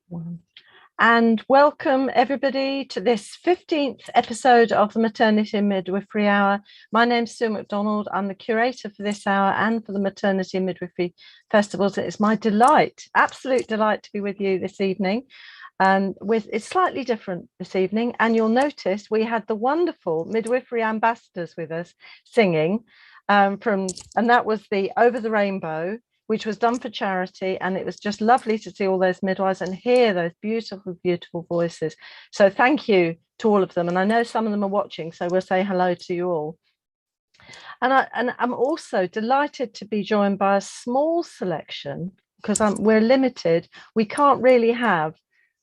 One. And welcome everybody to this 15th episode of the Maternity and Midwifery Hour. My name's Sue McDonald. I'm the curator for this hour and for the Maternity and Midwifery Festivals. It's my delight, absolute delight to be with you this evening. And it's slightly different this evening. And you'll notice we had the wonderful midwifery ambassadors with us singing and that was the Over the Rainbow, which was done for charity, and it was just lovely to see all those midwives and hear those beautiful, beautiful voices. So thank you to all of them, and I know some of them are watching, so we'll say hello to you all. And I'm also delighted to be joined by a small selection, because we're limited. We can't really have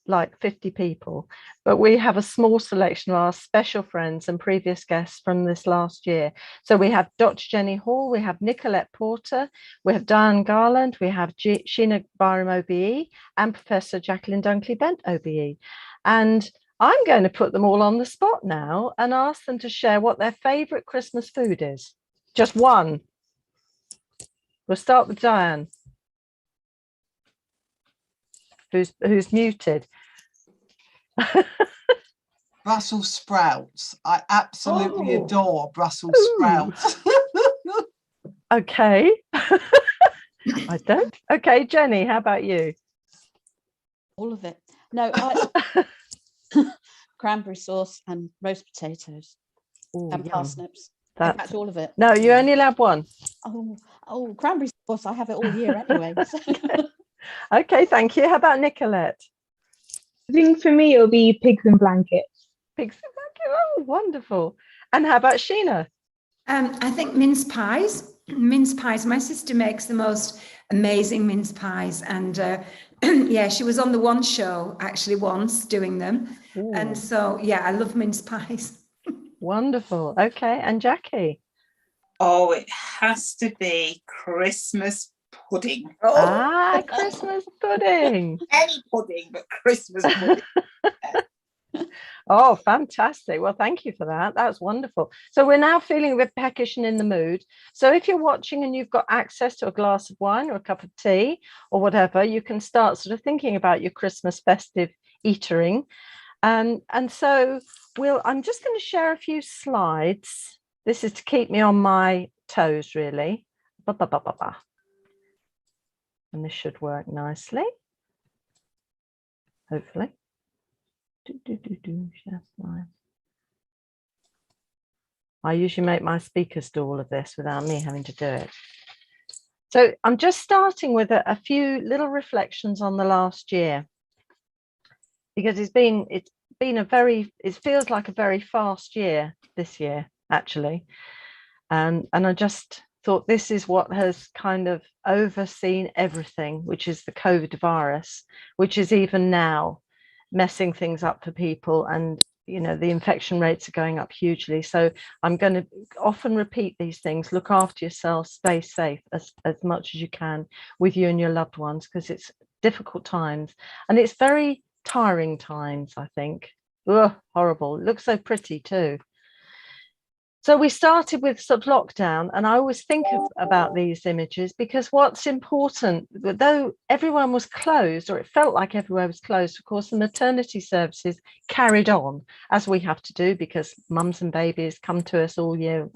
like 50 people, but we have a small selection of our special friends and previous guests from this last year. So we have Dr. Jenny Hall, we have Nicolette Porter, we have Diane Garland, we have Sheena Byram OBE, and Professor Jacqueline Dunkley Bent OBE. And I'm going to put them all on the spot now and ask them to share what their favourite Christmas food is. Just one. We'll start with Diane. Who's muted. Brussels sprouts. I absolutely adore Brussels sprouts. Okay. I don't. Okay, Jenny, how about you? All of it. No, cranberry sauce and roast potatoes. Ooh, and yum. parsnips. That's all of it. No, you only have one. Oh, cranberry sauce. I have it all year anyway. Okay, thank you. How about Nicolette? I think for me it'll be pigs in blankets. Pigs in blankets. Oh, wonderful. And how about Sheena? I think mince pies. Mince pies. My sister makes the most amazing mince pies, and yeah, she was on the One Show actually once doing them. Ooh. And so yeah, I love mince pies. Wonderful. Okay, and Jackie? Oh, it has to be Christmas pudding. Christmas pudding. Any pudding, but Christmas pudding. Oh, fantastic. Well, thank you for that. That's wonderful. So we're now feeling a bit peckish and in the mood. So if you're watching and you've got access to a glass of wine or a cup of tea or whatever, you can start sort of thinking about your Christmas festive eatering. And so I'm just going to share a few slides. This is to keep me on my toes, really. And this should work nicely, hopefully. I usually make my speakers do all of this without me having to do it. So I'm just starting with a few little reflections on the last year, because it feels like a very fast year this year, actually. And I just thought this is what has kind of overseen everything, which is the COVID virus, which is even now messing things up for people. And, you know, the infection rates are going up hugely. So I'm going to often repeat these things. Look after yourself, stay safe as much as you can with you and your loved ones, because it's difficult times. And it's very tiring times, I think. Ugh, horrible. It looks so pretty too. So we started with sort of lockdown, and I always think about these images because what's important, though everyone was closed, or it felt like everywhere was closed, of course, the maternity services carried on, as we have to do, because mums and babies come to us all year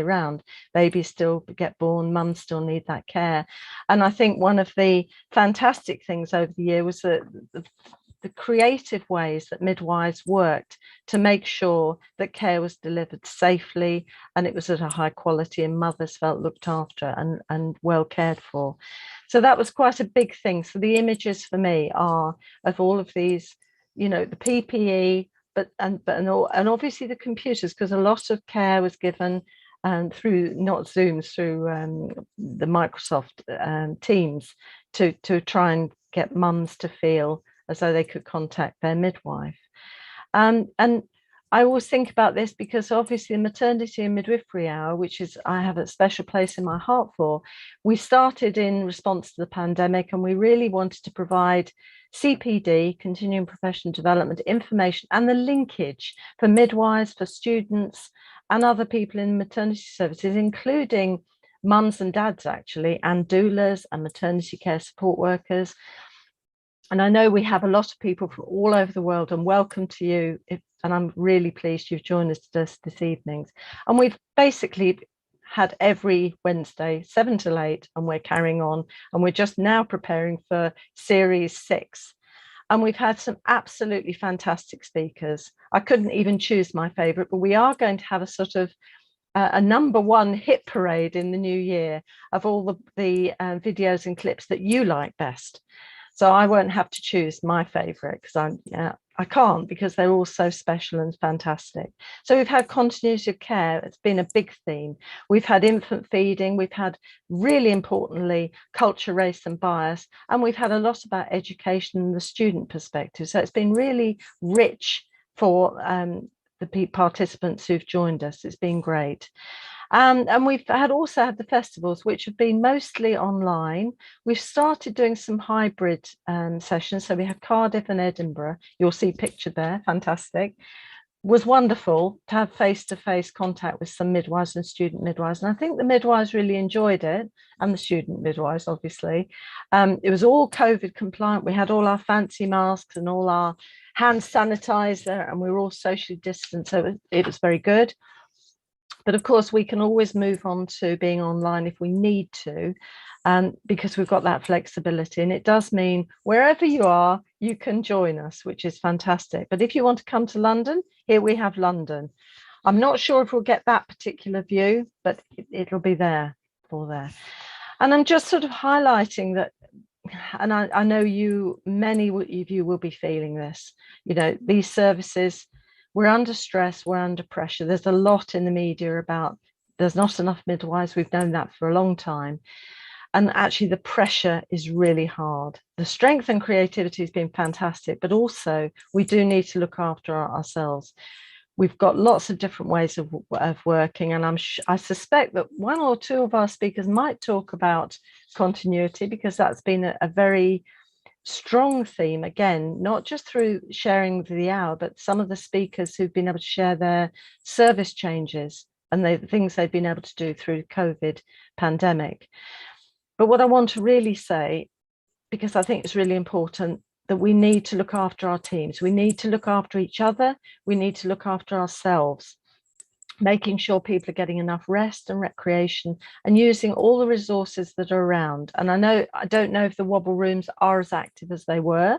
round. Babies still get born, mums still need that care. And I think one of the fantastic things over the year was the creative ways that midwives worked to make sure that care was delivered safely and it was at a high quality and mothers felt looked after and well cared for. So that was quite a big thing. So the images for me are of all of these, you know, the PPE, but obviously the computers, because a lot of care was given through not Zooms, through the Microsoft Teams to try and get mums to feel as though they could contact their midwife. And I always think about this because obviously the Maternity and Midwifery Hour, which is I have a special place in my heart for, we started in response to the pandemic, and we really wanted to provide CPD, continuing professional development, information and the linkage for midwives, for students and other people in maternity services, including mums and dads actually, and doulas and maternity care support workers, And I know we have a lot of people from all over the world, and welcome to you. And I'm really pleased you've joined us this evening. And we've basically had every Wednesday, 7 till 8, and we're carrying on. And we're just now preparing for series 6. And we've had some absolutely fantastic speakers. I couldn't even choose my favorite, but we are going to have a sort of a number one hit parade in the new year of all the videos and clips that you like best. So I won't have to choose my favorite, because I can't, because they're all so special and fantastic. So we've had continuity of care. It's been a big theme. We've had infant feeding. We've had, really importantly, culture, race and bias. And we've had a lot about education and the student perspective. So it's been really rich for the participants who've joined us. It's been great. And we've also had the festivals, which have been mostly online. We've started doing some hybrid sessions. So we had Cardiff and Edinburgh. You'll see pictured there. Fantastic. Was wonderful to have face-to-face contact with some midwives and student midwives. And I think the midwives really enjoyed it, and the student midwives, obviously. It was all COVID compliant. We had all our fancy masks and all our hand sanitizer, and we were all socially distanced. So it was very good. But of course, we can always move on to being online if we need to, because we've got that flexibility. And it does mean wherever you are, you can join us, which is fantastic. But if you want to come to London, here we have London. I'm not sure if we'll get that particular view, but it'll be there for there. And I'm just sort of highlighting that, and I know many of you will be feeling this, these services, we're under stress, we're under pressure. There's a lot in the media about there's not enough midwives. We've known that for a long time. And actually the pressure is really hard. The strength and creativity has been fantastic, but also we do need to look after ourselves. We've got lots of different ways of working, and I suspect that 1 or 2 of our speakers might talk about continuity, because that's been a very strong theme, again, not just through sharing the hour, but some of the speakers who've been able to share their service changes and the things they've been able to do through COVID pandemic. But what I want to really say, because I think it's really important, that we need to look after our teams. We need to look after each other. We need to look after ourselves, making sure people are getting enough rest and recreation and using all the resources that are around. And I don't know if the wobble rooms are as active as they were,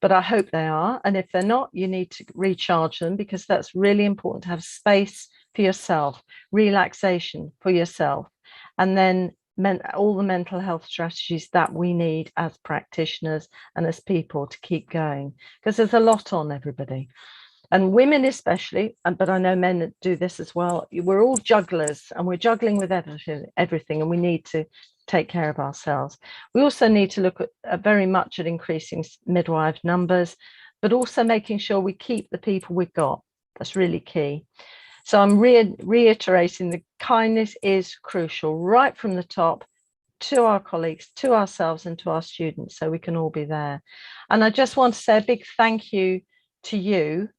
but I hope they are. And if they're not, you need to recharge them, because that's really important, to have space for yourself, relaxation for yourself, and then all the mental health strategies that we need as practitioners and as people to keep going, because there's a lot on everybody. And women especially, but I know men do this as well. We're all jugglers, and we're juggling with everything, and we need to take care of ourselves. We also need to look at very much at increasing midwife numbers, but also making sure we keep the people we've got. That's really key. So I'm reiterating the kindness is crucial, right from the top to our colleagues, to ourselves and to our students, so we can all be there. And I just want to say a big thank you to you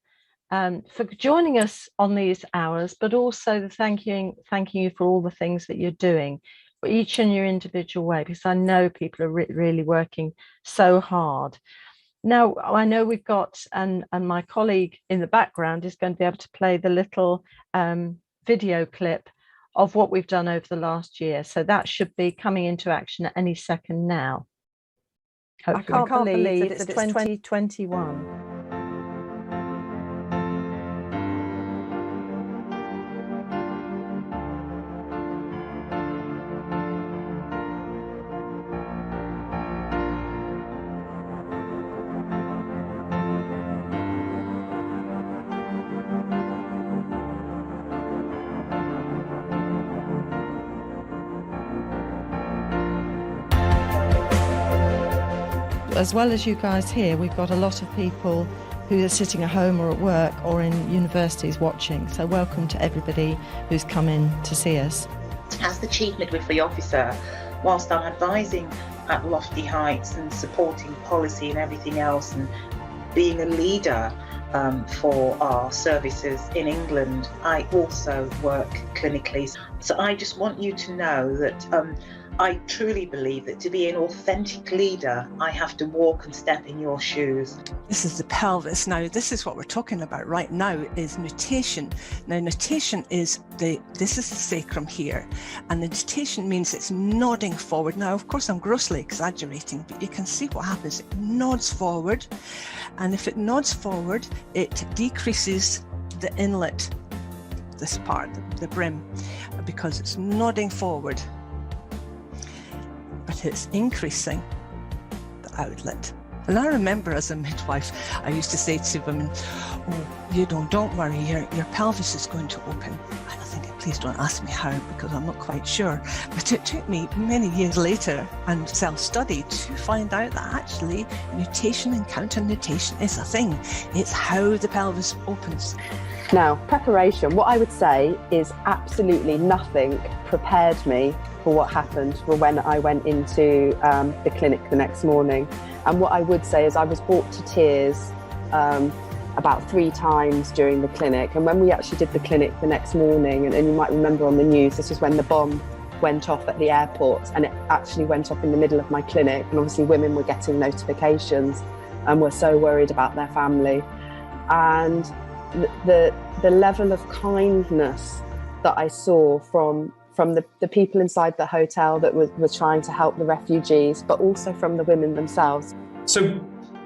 for joining us on these hours, but also thanking you for all the things that you're doing, each in your individual way, because I know people are really working so hard. Now, I know we've got, and my colleague in the background is going to be able to play the little video clip of what we've done over the last year. So that should be coming into action at any second now. Hopefully. I can't believe that it's 2021. As well as you guys here, we've got a lot of people who are sitting at home or at work or in universities watching. So welcome to everybody who's come in to see us. As the Chief Midwifery Officer, whilst I'm advising at lofty heights and supporting policy and everything else and being a leader for our services in England, I also work clinically. So I just want you to know that I truly believe that to be an authentic leader, I have to walk and step in your shoes. This is the pelvis. Now, this is what we're talking about right now, is nutation. Now, nutation is this is the sacrum here, and the nutation means it's nodding forward. Now, of course, I'm grossly exaggerating, but you can see what happens. It nods forward, and if it nods forward, it decreases the inlet, this part, the brim, because it's nodding forward. But it's increasing the outlet. And I remember as a midwife, I used to say to women, oh, don't worry, your pelvis is going to open. I think, please don't ask me how, because I'm not quite sure. But it took me many years later and self-study to find out that actually nutation and counter-nutation is a thing. It's how the pelvis opens. Now, preparation, what I would say is absolutely nothing prepared me for what happened for when I went into the clinic the next morning. And what I would say is I was brought to tears about 3 times during the clinic. And when we actually did the clinic the next morning, and you might remember on the news, this was when the bomb went off at the airport, and it actually went off in the middle of my clinic. And obviously women were getting notifications and were so worried about their family. And the level of kindness that I saw from the people inside the hotel that was trying to help the refugees, but also from the women themselves. So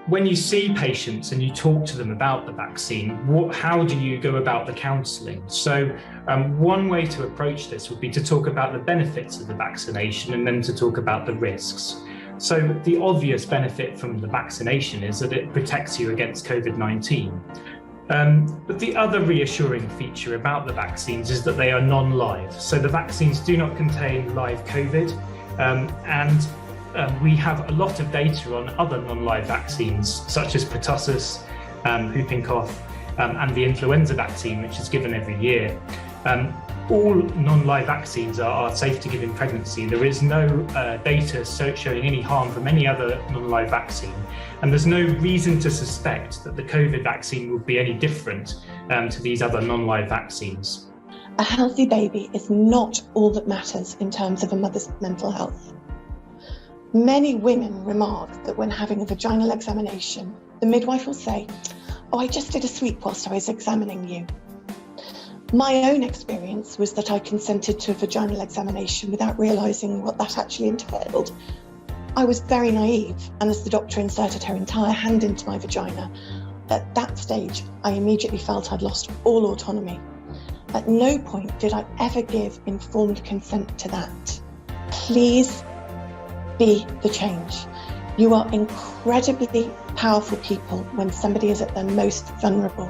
when you see patients and you talk to them about the vaccine, how do you go about the counselling? So one way to approach this would be to talk about the benefits of the vaccination and then to talk about the risks. So the obvious benefit from the vaccination is that it protects you against COVID-19. But the other reassuring feature about the vaccines is that they are non-live. So the vaccines do not contain live COVID, and we have a lot of data on other non-live vaccines, such as pertussis, whooping cough, and the influenza vaccine, which is given every year. All non-live vaccines are safe to give in pregnancy. There is no data showing any harm from any other non-live vaccine. And there's no reason to suspect that the COVID vaccine will be any different to these other non-live vaccines. A healthy baby is not all that matters in terms of a mother's mental health. Many women remark that when having a vaginal examination, the midwife will say, "Oh, I just did a sweep whilst I was examining you." My own experience was that I consented to a vaginal examination without realising what that actually entailed. I was very naive, and as the doctor inserted her entire hand into my vagina, at that stage, I immediately felt I'd lost all autonomy. At no point did I ever give informed consent to that. Please be the change. You are incredibly powerful people when somebody is at their most vulnerable.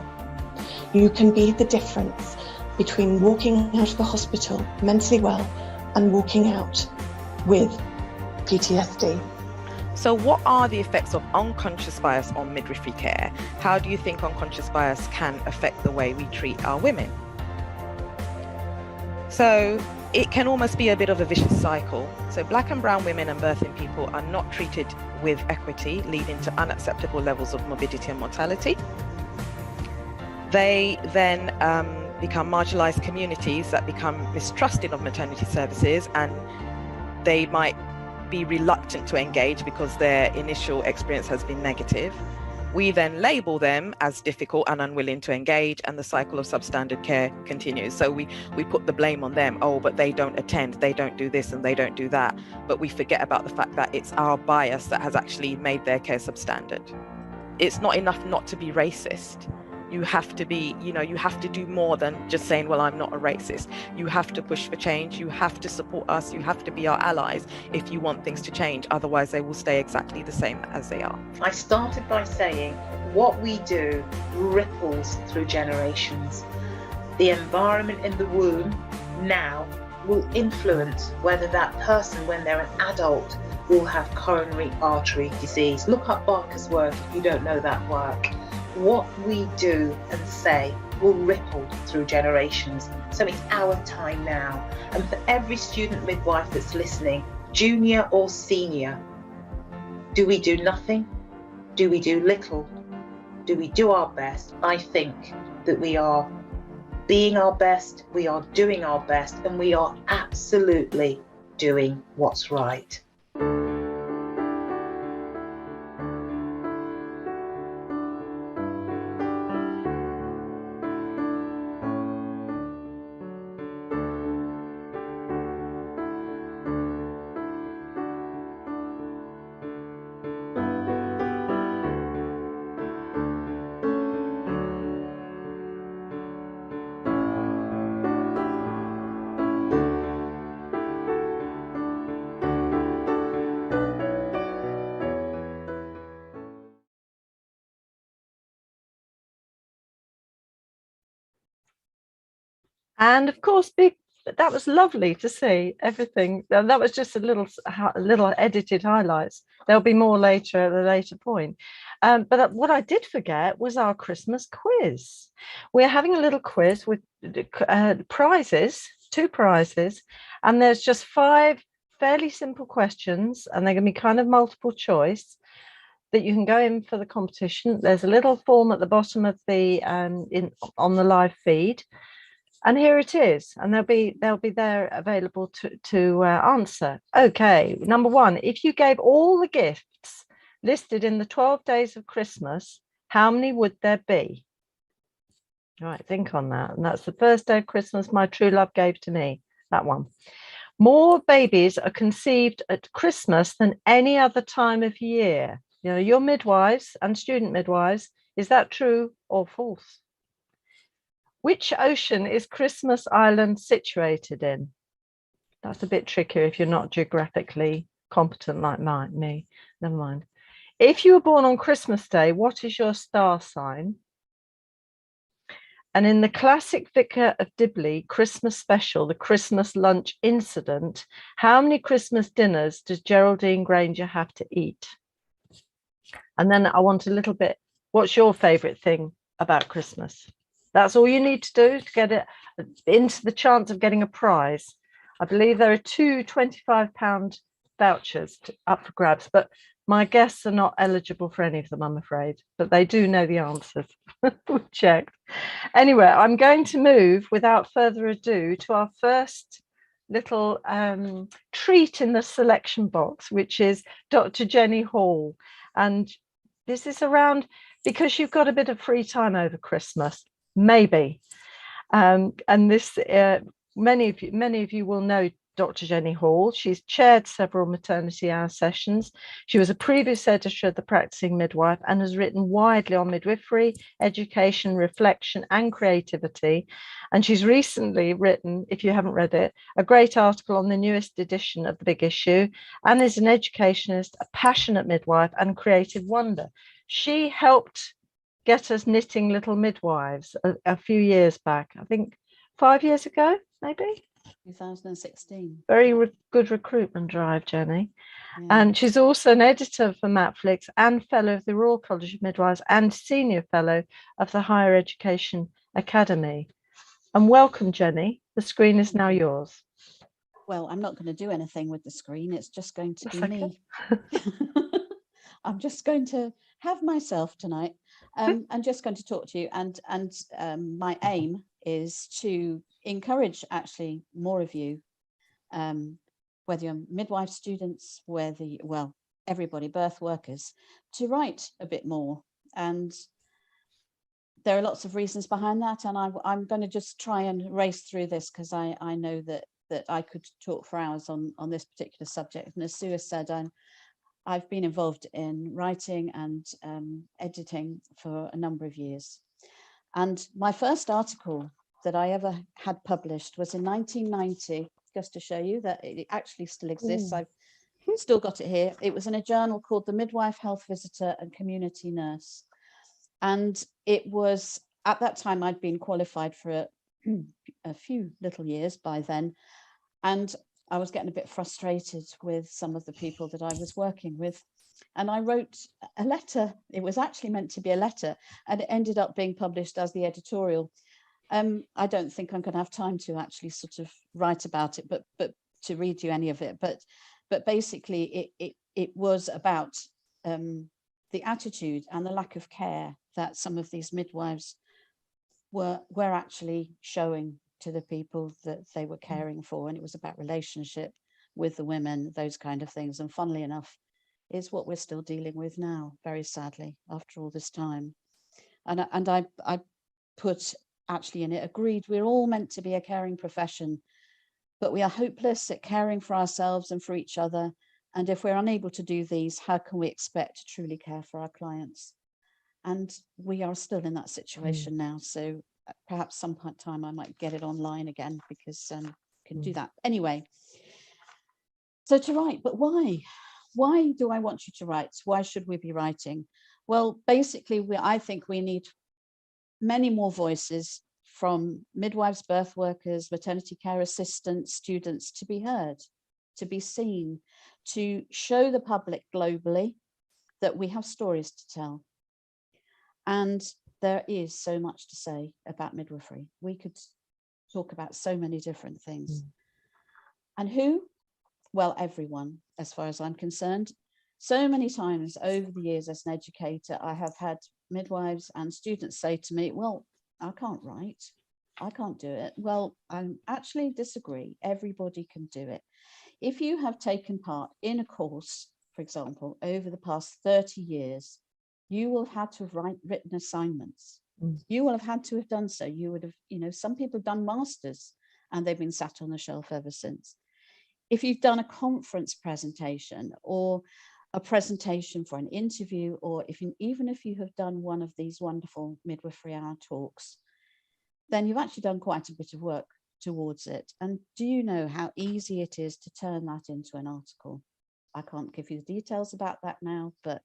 You can be the difference between walking out of the hospital mentally well and walking out with PTSD. So what are the effects of unconscious bias on midwifery care? How do you think unconscious bias can affect the way we treat our women? So it can almost be a bit of a vicious cycle. So Black and brown women and birthing people are not treated with equity, leading to unacceptable levels of morbidity and mortality. They then become marginalised communities that become mistrusting of maternity services, and they might be reluctant to engage because their initial experience has been negative. We then label them as difficult and unwilling to engage, and the cycle of substandard care continues. So we put the blame on them. Oh, but they don't attend, they don't do this and they don't do that. But we forget about the fact that it's our bias that has actually made their care substandard. It's not enough not to be racist. You have to be, you have to do more than just saying, well, I'm not a racist. You have to push for change. You have to support us. You have to be our allies if you want things to change. Otherwise, they will stay exactly the same as they are. I started by saying what we do ripples through generations. The environment in the womb now will influence whether that person, when they're an adult, will have coronary artery disease. Look up Barker's work if you don't know that work. What we do and say will ripple through generations. So it's our time now. And for every student midwife that's listening, junior or senior, do we do nothing? Do we do little? Do we do our best? I think that we are being our best, we are doing our best, and we are absolutely doing what's right. And of course, that was lovely to see everything. That was just a little edited highlights. There'll be more later at a later point. But what I did forget was our Christmas quiz. We're having a little quiz with prizes, 2 prizes, and there's just 5 fairly simple questions, and they're going to be kind of multiple choice that you can go in for the competition. There's a little form at the bottom of the on the live feed. And here it is, and they'll be there available to answer. Okay, number 1, if you gave all the gifts listed in the 12 days of Christmas, how many would there be? All right, think on that. And that's the first day of Christmas my true love gave to me, that one. More babies are conceived at Christmas than any other time of year. You know, your midwives and student midwives, is that true or false? Which ocean is Christmas Island situated in? That's a bit trickier if you're not geographically competent like me. Never mind. If you were born on Christmas Day, what is your star sign? And in the classic Vicar of Dibley Christmas special, the Christmas lunch incident, how many Christmas dinners does Geraldine Granger have to eat? And then I want a little bit, what's your favourite thing about Christmas? That's all you need to do to get it into the chance of getting a prize. I believe there are 2 £25 vouchers up for grabs, but my guests are not eligible for any of them, I'm afraid, but they do know the answers. We checked. Anyway, I'm going to move without further ado to our first little treat in the selection box, which is Dr. Jenny Hall. And this is around, because you've got a bit of free time over Christmas, maybe. And this, many of you will know Dr. Jenny Hall. She's chaired several maternity hour sessions. She was a previous editor of The Practicing Midwife and has written widely on midwifery, education, reflection, and creativity. And she's recently written, if you haven't read it, a great article on the newest edition of The Big Issue, and is an educationist, a passionate midwife, and creative wonder. She helped get us knitting little midwives a few years back, I think 5 years ago, maybe. 2016. Very good recruitment drive, Jenny. Yeah. And she's also an editor for Matflix and fellow of the Royal College of Midwives and senior fellow of the Higher Education Academy. And welcome, Jenny. The screen is now yours. Well, I'm not going to do anything with the screen. It's just going to be me. I'm just going to have myself tonight. I'm just going to talk to you, and my aim is to encourage actually more of you, whether you're midwife students, everybody, birth workers, to write a bit more. And there are lots of reasons behind that, and I'm going to just try and race through this, because I know that I could talk for hours on this particular subject. And as Sue has said, I've been involved in writing and editing for a number of years. And my first article that I ever had published was in 1990, just to show you that it actually still exists. I've still got it here. It was in a journal called The Midwife, Health Visitor and Community Nurse. And it was, at that time, I'd been qualified for a few little years by then. And I was getting a bit frustrated with some of the people that I was working with. And I wrote a letter. It was actually meant to be a letter, and it ended up being published as the editorial. I don't think I'm going to have time to actually sort of write about it, but to read you any of it. But basically, it was about the attitude and the lack of care that some of these midwives were actually showing to the people that they were caring for. And it was about relationship, with the women, those kind of things. And funnily enough, is what we're still dealing with now, very sadly, after all this time. And I put actually in it, agreed, we're all meant to be a caring profession, but we are hopeless at caring for ourselves and for each other. And if we're unable to do these, how can we expect to truly care for our clients? And we are still in that situation now. So perhaps some time I might get it online again, because can do that. Anyway, so to write, but why? Why do I want you to write? Why should we be writing? Well, basically, I think we need many more voices from midwives, birth workers, maternity care assistants, students to be heard, to be seen, to show the public globally that we have stories to tell. And there is so much to say about midwifery. We could talk about so many different things. And who? Well, everyone, as far as I'm concerned. So many times over the years as an educator, I have had midwives and students say to me, well, I can't write, I can't do it. Well, I actually disagree. Everybody can do it. If you have taken part in a course, for example, over the past 30 years, you will have had to have written assignments. You will have had to have done so. You would have, some people have done masters and they've been sat on the shelf ever since. If you've done a conference presentation or a presentation for an interview, or even if you have done one of these wonderful Midwifery Hour talks, then you've actually done quite a bit of work towards it. And do you know how easy it is to turn that into an article? I can't give you the details about that now, but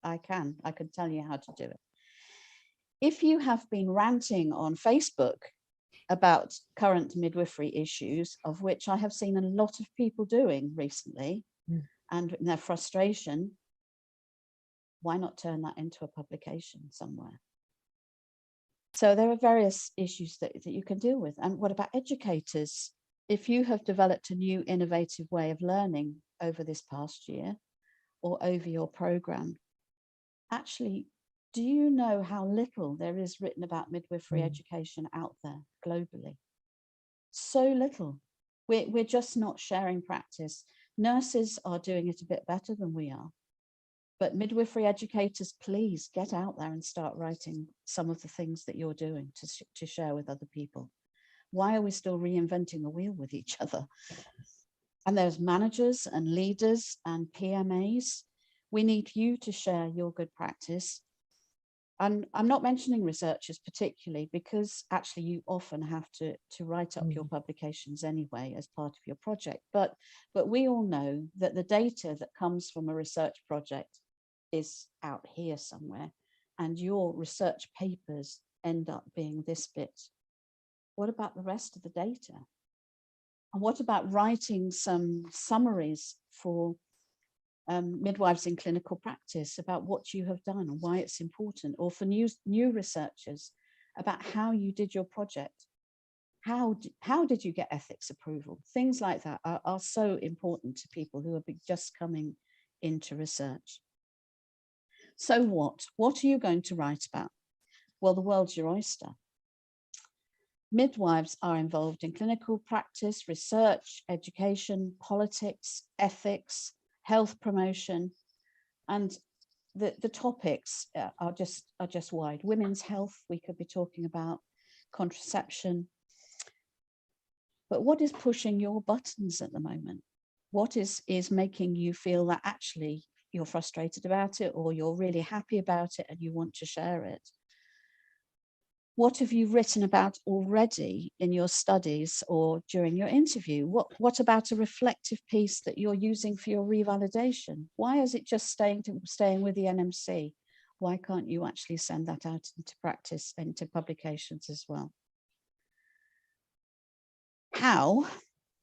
I can tell you how to do it. If you have been ranting on Facebook about current midwifery issues, of which I have seen a lot of people doing recently, and their frustration, why not turn that into a publication somewhere? So there are various issues that you can deal with. And what about educators? If you have developed a new innovative way of learning over this past year or over your program, actually, do you know how little there is written about midwifery education out there globally? So little. We're just not sharing practice. Nurses are doing it a bit better than we are. But midwifery educators, please get out there and start writing some of the things that you're doing to share with other people. Why are we still reinventing the wheel with each other? And there's managers and leaders and PMAs. We need you to share your good practice. And I'm not mentioning researchers particularly, because actually you often have to write up your publications anyway as part of your project. But we all know that the data that comes from a research project is out here somewhere, and your research papers end up being this bit. What about the rest of the data? And what about writing some summaries for midwives in clinical practice about what you have done and why it's important, or for new researchers about how you did your project? How did you get ethics approval? Things like that are so important to people who are just coming into research. So what are you going to write about? Well, the world's your oyster. Midwives are involved in clinical practice, research, education, politics, ethics, health promotion, and the topics are just wide. Women's health, we could be talking about, contraception. But what is pushing your buttons at the moment? What is making you feel that actually you're frustrated about it, or you're really happy about it and you want to share it? What have you written about already in your studies or during your interview? What about a reflective piece that you're using for your revalidation? Why is it just staying with the NMC? Why can't you actually send that out into practice, into publications as well? How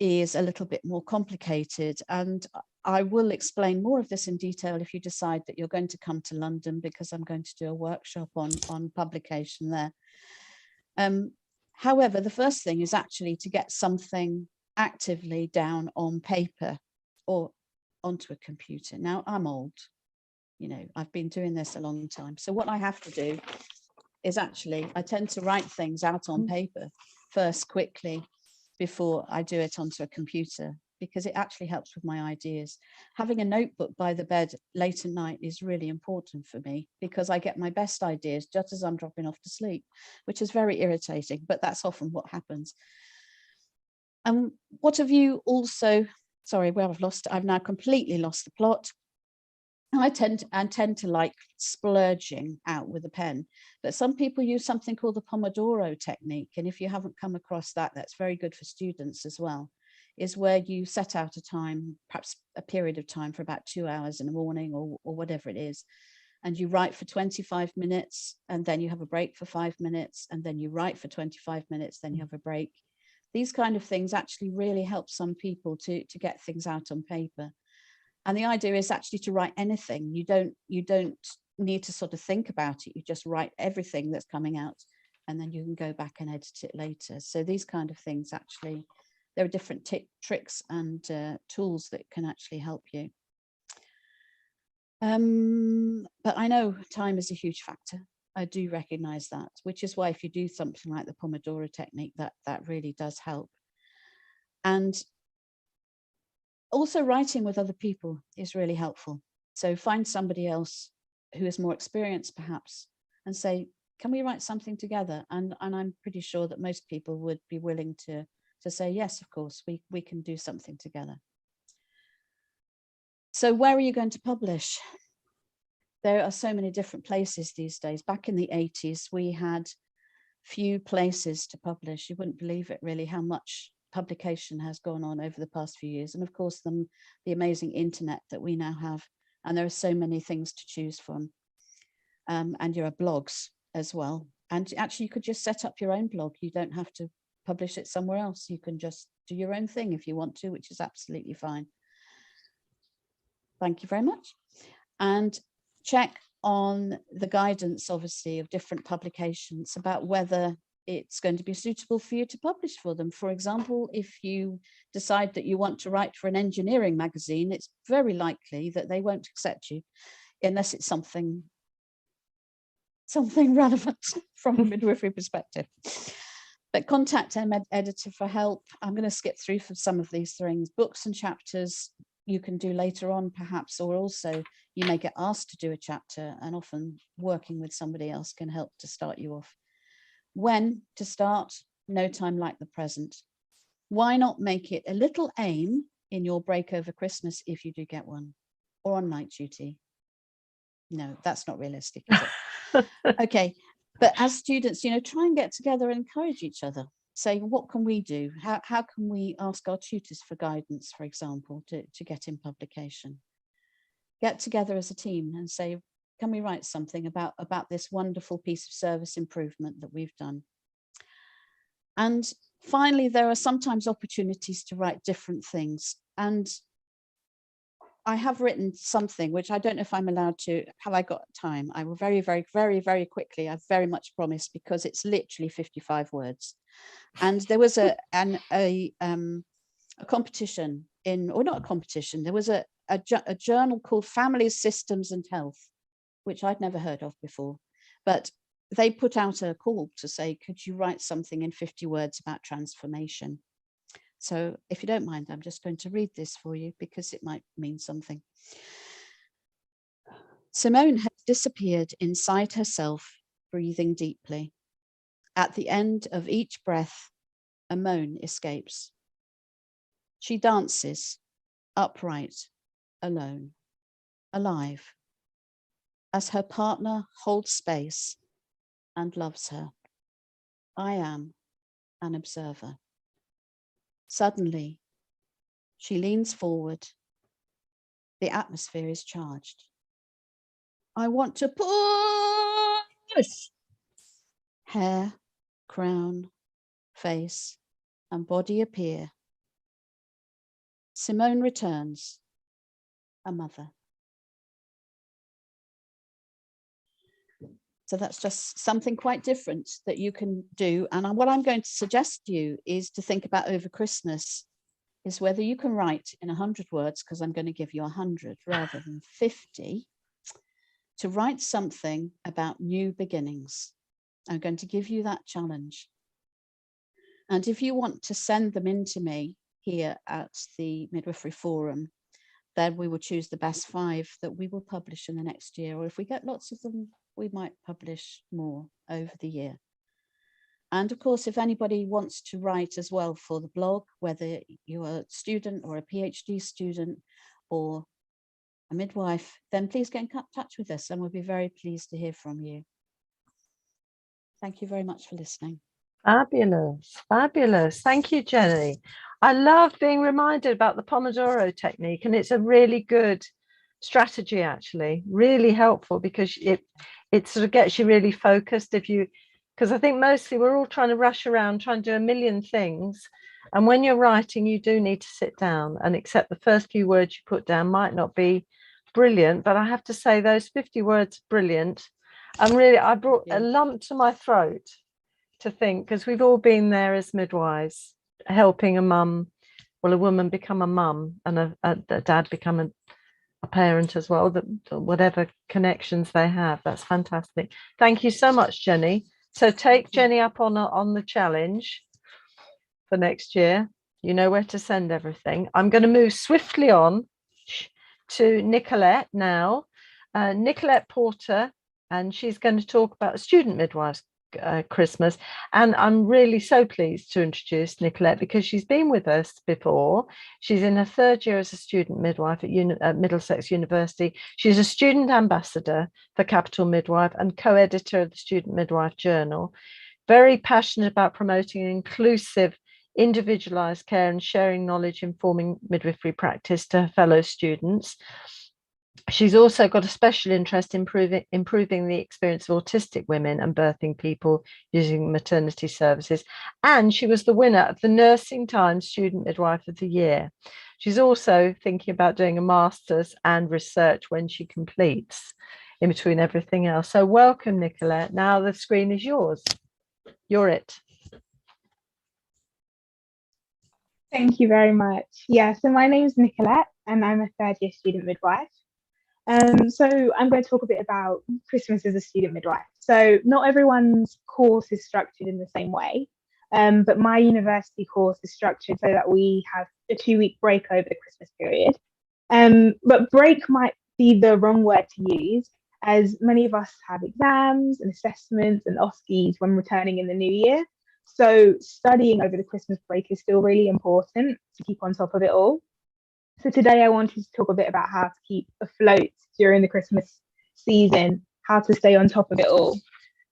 is a little bit more complicated, and I will explain more of this in detail if you decide that you're going to come to London, because I'm going to do a workshop on publication there. However, the first thing is actually to get something actively down on paper or onto a computer. Now, I'm old, I've been doing this a long time. So what I have to do is actually, I tend to write things out on paper first quickly before I do it onto a computer, because it actually helps with my ideas. Having a notebook by the bed late at night is really important for me, because I get my best ideas just as I'm dropping off to sleep, which is very irritating, but that's often what happens. And what have you also, sorry, well, I've now completely lost the plot. I tend to like splurging out with a pen, but some people use something called the Pomodoro technique. And if you haven't come across that, that's very good for students as well, is where you set out a time, perhaps a period of time for about 2 hours in the morning or whatever it is. And you write for 25 minutes, and then you have a break for 5 minutes, and then you write for 25 minutes, then you have a break. These kind of things actually really help some people to get things out on paper. And the idea is actually to write anything. You don't need to sort of think about it. You just write everything that's coming out, and then you can go back and edit it later. So these kind of things, actually, there are different tricks and tools that can actually help you. But I know time is a huge factor. I do recognize that, which is why if you do something like the Pomodoro technique, that really does help. And also, writing with other people is really helpful. So find somebody else who is more experienced, perhaps, and say, can we write something together? And I'm pretty sure that most people would be willing to say, yes, of course, we can do something together. So where are you going to publish? There are so many different places these days. Back in the 80s, we had few places to publish. You wouldn't believe it, really, how much publication has gone on over the past few years. And of course, the amazing internet that we now have. And there are so many things to choose from. And there are blogs as well. And actually, you could just set up your own blog. You don't have to publish it somewhere else. You can just do your own thing if you want to, which is absolutely fine. Thank you very much. And check on the guidance, obviously, of different publications about whether it's going to be suitable for you to publish for them. For example, if you decide that you want to write for an engineering magazine, it's very likely that they won't accept you unless it's something relevant from a midwifery perspective. But contact an editor for help. I'm going to skip through for some of these things. Books and chapters you can do later on, perhaps, or also you may get asked to do a chapter, and often working with somebody else can help to start you off. When to start? No time like the present. Why not make it a little aim in your break over Christmas if you do get one, or on night duty? No, that's not realistic, is it? Okay, but as students, try and get together and encourage each other. Say, what can we do? How can we ask our tutors for guidance, for example, to get in publication? Get together as a team and say, can we write something about this wonderful piece of service improvement that we've done? And finally, there are sometimes opportunities to write different things. And I have written something, which I don't know if I'm allowed to. Have I got time? I will very, very, very, very quickly. I very much promise, because it's literally 55 words. And there was a competition or not a competition. There was a journal called Families, Systems and Health, which I'd never heard of before, but they put out a call to say, could you write something in 50 words about transformation? So if you don't mind, I'm just going to read this for you because it might mean something. Simone had disappeared inside herself, breathing deeply. At the end of each breath, a moan escapes. She dances, upright, alone, alive, as her partner holds space and loves her. I am an observer. Suddenly, she leans forward. The atmosphere is charged. I want to push. Hair, crown, face, and body appear. Simone returns, a mother. So that's just something quite different that you can do. And what I'm going to suggest to you is to think about over Christmas is whether you can write in 100 words, because I'm going to give you 100 rather than 50, to write something about new beginnings. I'm going to give you that challenge. And if you want to send them in to me, here at the Midwifery Forum, then we will choose the best 5 that we will publish in the next year. Or if we get lots of them, we might publish more over the year. And of course, if anybody wants to write as well for the blog, whether you're a student or a PhD student or a midwife, then please get in touch with us and we'll be very pleased to hear from you. Thank you very much for listening. Fabulous, fabulous. Thank you, Jenny. I love being reminded about the Pomodoro technique, and it's a really good strategy, actually, really helpful, because it sort of gets you really focused. Because I think mostly we're all trying to rush around, trying to do a million things. And when you're writing, you do need to sit down and accept the first few words you put down might not be brilliant, but I have to say those 50 words are brilliant. And really, I brought a lump to my throat to think, because we've all been there as midwives, helping a woman become a mum, and a dad become a parent as well, whatever connections they have. That's fantastic. Thank you so much, Jenny. So take Jenny up on the challenge for next year. You know where to send everything. I'm going to move swiftly on to Nicolette now. Nicolette Porter, and she's going to talk about student midwives Christmas. And I'm really so pleased to introduce Nicolette because she's been with us before. She's in her 3rd year as a student midwife at Middlesex University. She's a student ambassador for Capital Midwife and co-editor of the Student Midwife Journal. Very passionate about promoting inclusive, individualized care and sharing knowledge, informing midwifery practice to her fellow students. She's also got a special interest in improving the experience of autistic women and birthing people using maternity services. And she was the winner of the Nursing Times Student Midwife of the Year. She's also thinking about doing a master's and research when she completes, in between everything else. So welcome, Nicolette. Now the screen is yours. You're it. Thank you very much. Yeah, so my name is Nicolette and I'm a 3rd year student midwife. So I'm going to talk a bit about Christmas as a student midwife. So not everyone's course is structured in the same way, but my university course is structured so that we have a 2-week break over the Christmas period. But break might be the wrong word to use, as many of us have exams and assessments and OSCEs when returning in the new year. So studying over the Christmas break is still really important to keep on top of it all. So today I wanted to talk a bit about how to keep afloat during the Christmas season, how to stay on top of it all.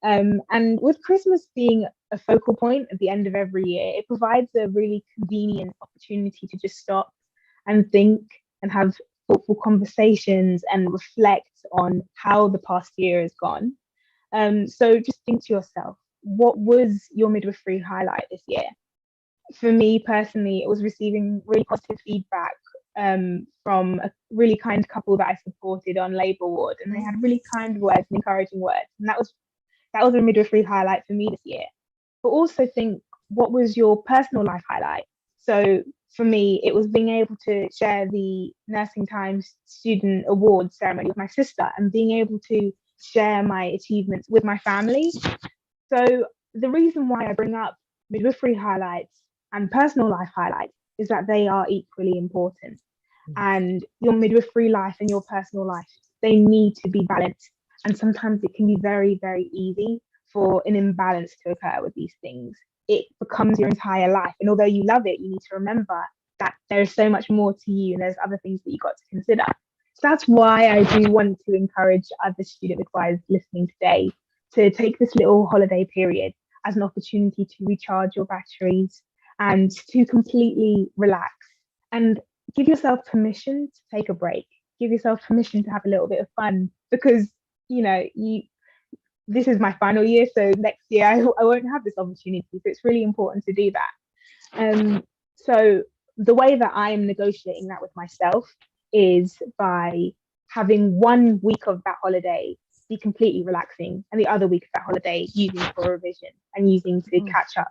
And with Christmas being a focal point at the end of every year, it provides a really convenient opportunity to just stop and think and have thoughtful conversations and reflect on how the past year has gone. So just think to yourself, what was your midwifery highlight this year? For me personally, it was receiving really positive feedback from a really kind couple that I supported on labour ward, and they had really kind words and encouraging words, and that was a midwifery highlight for me this year. But also think, what was your personal life highlight? So for me, it was being able to share the Nursing Times Student Awards ceremony with my sister and being able to share my achievements with my family. So the reason why I bring up midwifery highlights and personal life highlights is that they are equally important. And your midwifery life and your personal life, they need to be balanced. And sometimes it can be very, very easy for an imbalance to occur with these things. It becomes your entire life. And although you love it, you need to remember that there's so much more to you and there's other things that you've got to consider. So that's why I do want to encourage other student midwives listening today to take this little holiday period as an opportunity to recharge your batteries and to completely relax and give yourself permission to take a break. Give yourself permission to have a little bit of fun, because this is my final year, so next year I won't have this opportunity. So it's really important to do that. So the way that I'm negotiating that with myself is by having 1 week of that holiday be completely relaxing and the other week of that holiday using for revision and using to catch up.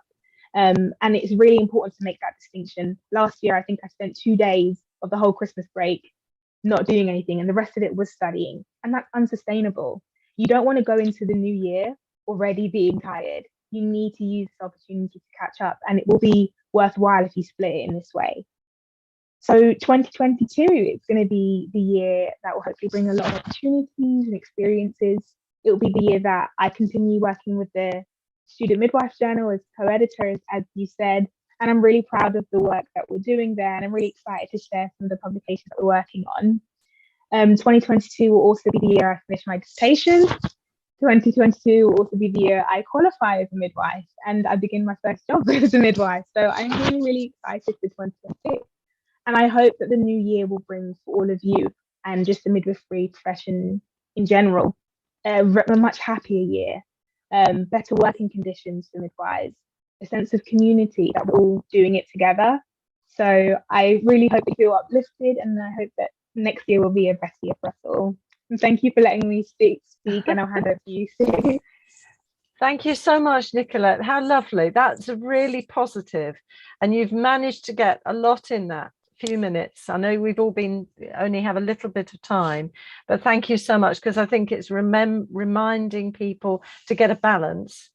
And it's really important to make that distinction. Last year, I think I spent 2 days of the whole Christmas break not doing anything, and the rest of it was studying. And that's unsustainable. You don't want to go into the new year already being tired. You need to use this opportunity to catch up, and it will be worthwhile if you split it in this way. So 2022, it's going to be the year that will hopefully bring a lot of opportunities and experiences. It will be the year that I continue working with the Student Midwife Journal as co-editor, as you said, and I'm really proud of the work that we're doing there, and I'm really excited to share some of the publications that we're working on. 2022 will also be the year I finish my dissertation. 2022 will also be the year I qualify as a midwife and I begin my first job as a midwife. So I'm really, really excited for 2022. And I hope that the new year will bring for all of you and just the midwifery profession in general, a much happier year, better working conditions for midwives, a sense of community that we're all doing it together. So I really hope you feel uplifted, and I hope that next year will be a better year for us all. And thank you for letting me speak, and I'll hand over to you, Sue. Thank you so much, Nicolette. How lovely. That's really positive. And you've managed to get a lot in that few minutes. I know we've all only have a little bit of time, but thank you so much, because I think it's reminding people to get a balance,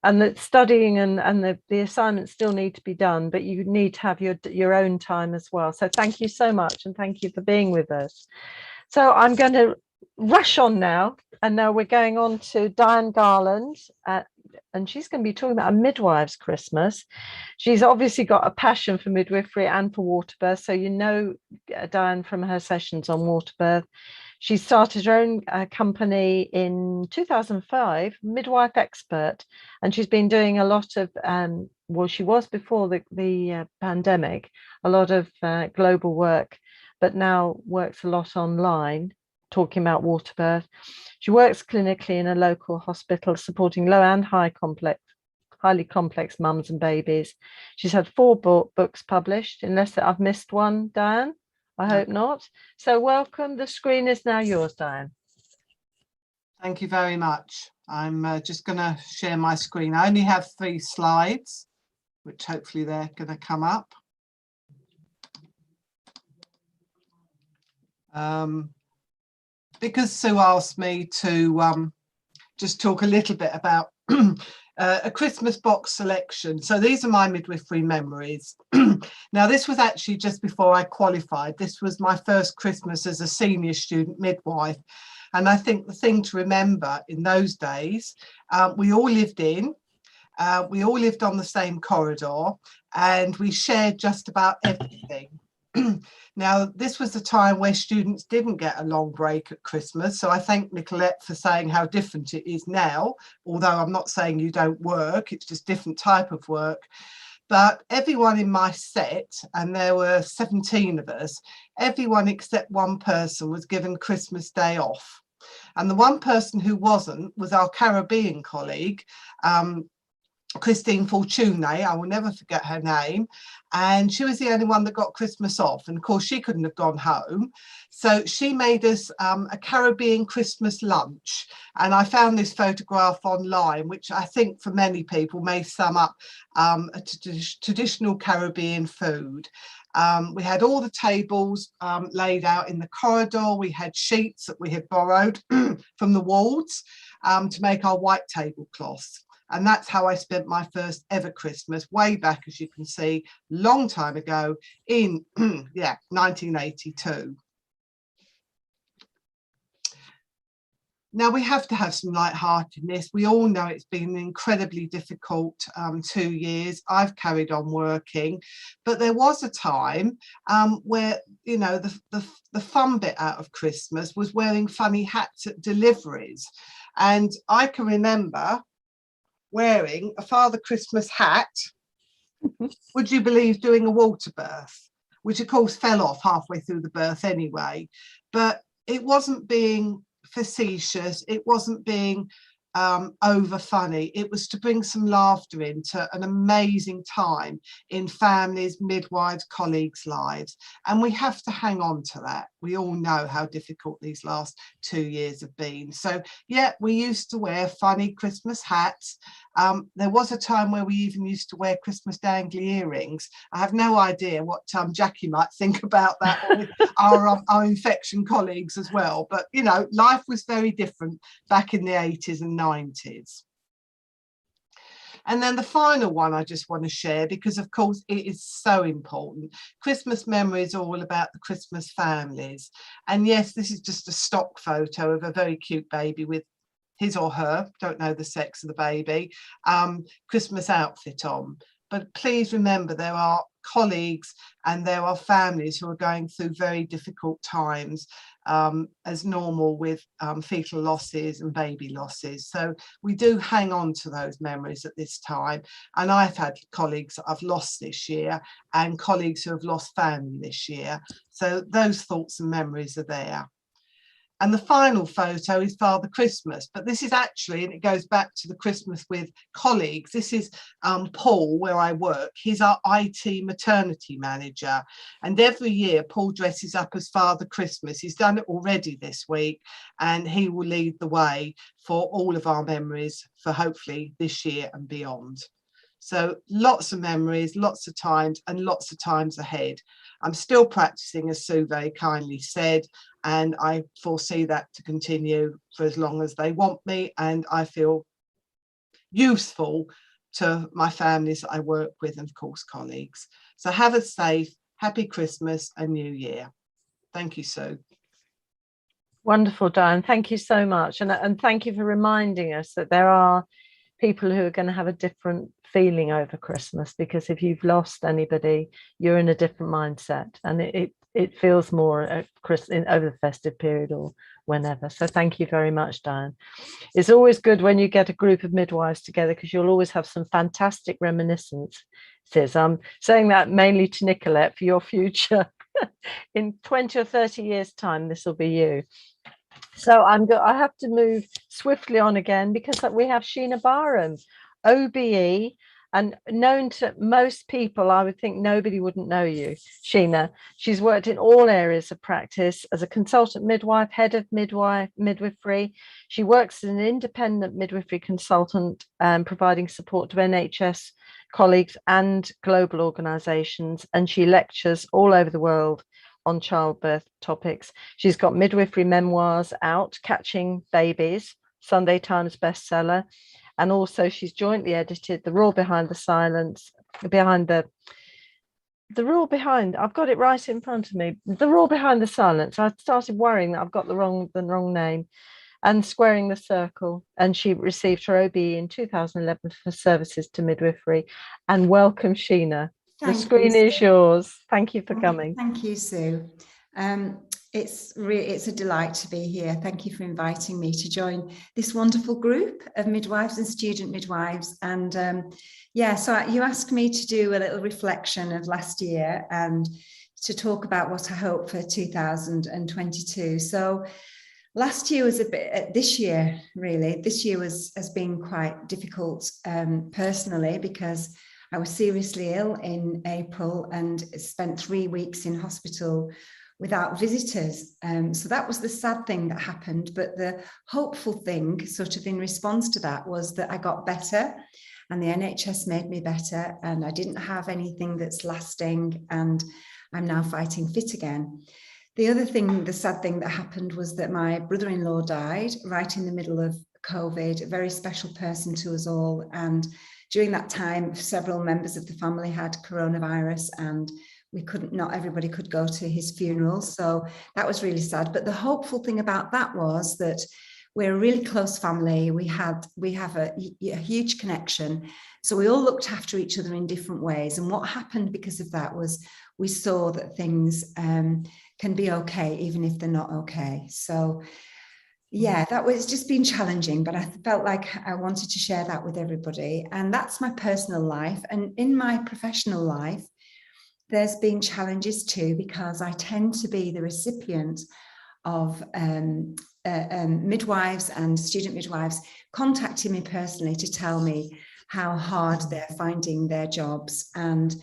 and that studying and the assignments still need to be done, but you need to have your own time as well. So thank you so much, and thank you for being with us. So I'm going to rush on now, and now we're going on to Diane Garland, and she's going to be talking about a midwife's Christmas. She's obviously got a passion for midwifery and for water birth, so you know Diane from her sessions on water birth. She started her own company in 2005, Midwife Expert, and she's been doing a lot of, well, she was before the pandemic, a lot of global work, but now works a lot online, talking about water birth. She works clinically in a local hospital, supporting low and highly complex mums and babies. She's had 4 books published, unless that I've missed one, Diane. I hope not. So welcome. The screen is now yours, Diane. Thank you very much. I'm just going to share my screen. I only have 3 slides, which hopefully they're going to come up. Because Sue asked me to just talk a little bit about a Christmas box selection. So these are my midwifery memories. Now, this was actually just before I qualified. This was my first Christmas as a senior student midwife. And I think the thing to remember in those days, we all lived on the same corridor, and we shared just about everything. Now, this was the time where students didn't get a long break at Christmas. So I thank Nicolette for saying how different it is now, although I'm not saying you don't work, it's just different type of work. But everyone in my set, and there were 17 of us, everyone except one person was given Christmas Day off. And the one person who wasn't was our Caribbean colleague, Christine Fortune. I will never forget her name, and she was the only one that got Christmas off, and of course she couldn't have gone home, so she made us a Caribbean Christmas lunch. And I found this photograph online, which I think for many people may sum up a traditional Caribbean food. We had all the tables laid out in the corridor. We had sheets that we had borrowed from the wards to make our white tablecloths. And that's how I spent my first ever Christmas, way back, as you can see, long time ago in 1982. Now, we have to have some lightheartedness. We all know it's been an incredibly difficult 2 years. I've carried on working, but there was a time where, you know, the fun bit out of Christmas was wearing funny hats at deliveries. And I can remember wearing a Father Christmas hat, would you believe, doing a water birth, which of course fell off halfway through the birth anyway. But it wasn't being facetious, it wasn't being over funny. It was to bring some laughter into an amazing time in families, midwives, colleagues' lives, and we have to hang on to that. We all know how difficult these last 2 years have been. So yeah, we used to wear funny Christmas hats. There was a time where we even used to wear Christmas dangly earrings. I have no idea what Jackie might think about that, or our infection colleagues as well. But you know, life was very different back in the 80s and 90s. And then the final one I just want to share, because of course it is so important. Christmas memories are all about the Christmas families. And yes, this is just a stock photo of a very cute baby with his or her, don't know the sex of the baby, Christmas outfit on. But please remember, there are colleagues and there are families who are going through very difficult times, as normal with fetal losses and baby losses. So we do hang on to those memories at this time. And I've had colleagues that I've lost this year and colleagues who have lost family this year. So those thoughts and memories are there. And the final photo is Father Christmas, but this is actually, and it goes back to the Christmas with colleagues, this is Paul, where I work. He's our IT maternity manager. And every year, Paul dresses up as Father Christmas. He's done it already this week, and he will lead the way for all of our memories for hopefully this year and beyond. So lots of memories, lots of times, and lots of times ahead. I'm still practicing, as Sue very kindly said, and I foresee that to continue for as long as they want me, and I feel useful to my families that I work with and of course colleagues. So have a safe, happy Christmas and New Year. Thank you, Sue. Wonderful, Diane. Thank you so much. And thank you for reminding us that there are people who are going to have a different feeling over Christmas, because if you've lost anybody, you're in a different mindset, and it feels more at over the festive period or whenever. So thank you very much, Diane. It's always good when you get a group of midwives together, because you'll always have some fantastic reminiscences. I'm saying that mainly to Nicolette for your future. In 20 or 30 years time, this will be you. So I have to move swiftly on again, because we have Sheena Barham, OBE, and known to most people. I would think nobody wouldn't know you, Sheena. She's worked in all areas of practice as a consultant midwife, head of midwifery. She works as an independent midwifery consultant, providing support to NHS colleagues and global organisations, and she lectures all over the world on childbirth topics. She's got midwifery memoirs out, Catching Babies, Sunday Times bestseller, and also she's jointly edited The Rule Behind the Silence, I've got it right in front of me, The Rule Behind the Silence. I started worrying that I've got the wrong name, and Squaring the Circle, and she received her OBE in 2011 for services to midwifery. And welcome, Sheena. The screen is yours. Thank you for coming. Thank you, Sue. It's a delight to be here. Thank you for inviting me to join this wonderful group of midwives and student midwives. And so you asked me to do a little reflection of last year and to talk about what I hope for 2022. So last year was this year has been quite difficult personally, because I was seriously ill in April and spent 3 weeks in hospital without visitors. So that was the sad thing that happened. But the hopeful thing, sort of in response to that, was that I got better and the NHS made me better, and I didn't have anything that's lasting, and I'm now fighting fit again. The other thing, the sad thing that happened, was that my brother-in-law died right in the middle of COVID, a very special person to us all. And during that time, several members of the family had coronavirus, and not everybody could go to his funeral. So that was really sad. But the hopeful thing about that was that we're a really close family. We have a huge connection. So we all looked after each other in different ways. And what happened because of that was we saw that things can be okay, even if they're not okay. So yeah, that was just been challenging, but I felt like I wanted to share that with everybody. And that's my personal life. And in my professional life, there's been challenges too, because I tend to be the recipient of midwives and student midwives contacting me personally to tell me how hard they're finding their jobs. And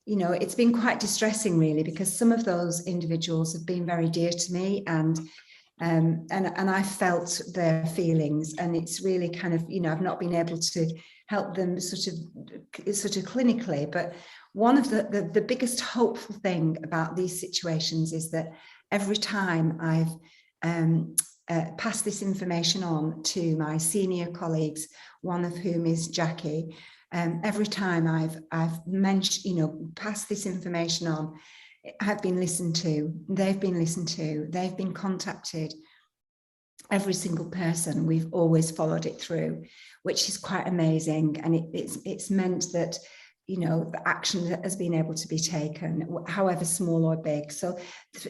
it's been quite distressing, really, because some of those individuals have been very dear to me, and I felt their feelings, and it's really kind of, I've not been able to help them sort of clinically. But one of the biggest hopeful thing about these situations is that every time I've passed this information on to my senior colleagues, one of whom is Jackie, Every time I've mentioned, passed this information on, I've been listened to, they've been listened to, they've been contacted. Every single person, we've always followed it through, which is quite amazing. And it's meant that, the action that has been able to be taken, however small or big. So